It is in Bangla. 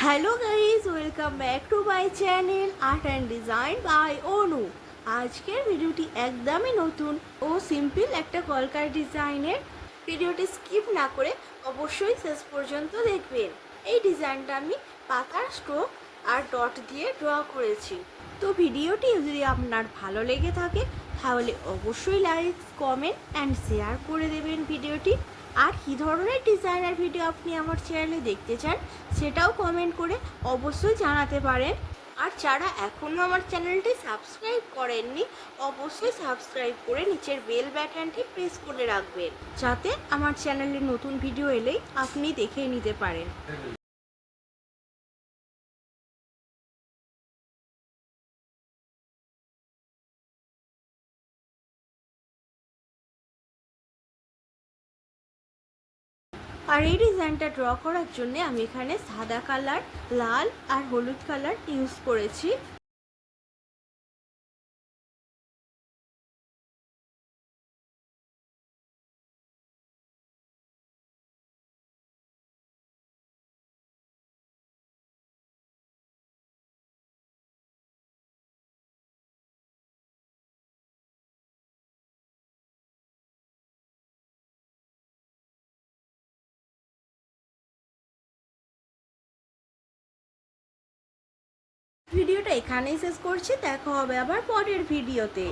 Hello guys, welcome back to my channel art and design by Anu. আজকের ভিডিওটি একদমই নতুন ও সিম্পল একটা কলকার ডিজাইনের। ভিডিওটি স্কিপ না করে অবশ্যই শেষ পর্যন্ত দেখবেন। এই ডিজাইনটা আমি পাতার স্ট্রোক আর ডট দিয়ে ড্র করেছি। তো ভিডিওটি যদি আপনার ভালো লেগে থাকে তাহলে অবশ্যই লাইক, কমেন্ট অ্যান্ড শেয়ার করে দেবেন ভিডিওটি। আর কী ধরনের ডিজাইনার ভিডিও আপনি আমার চ্যানেলে দেখতে চান সেটাও কমেন্ট করে অবশ্যই জানাতে পারেন। আর যারা এখনও আমার চ্যানেলটি সাবস্ক্রাইব করেননি অবশ্যই সাবস্ক্রাইব করে নিচের বেল বাটনটি প্রেস করে রাখবেন, যাতে আমার চ্যানেলে নতুন ভিডিও এলেই আপনি দেখে নিতে পারেন। আর এই ডিজাইনটা ড্র করার জন্য আমি এখানে সাদা কালার, লাল আর হলুদ কালার ইউজ করেছি। ভিডিওটা এখানেই শেষ করছি, দেখা হবে আবার পরের ভিডিওতে।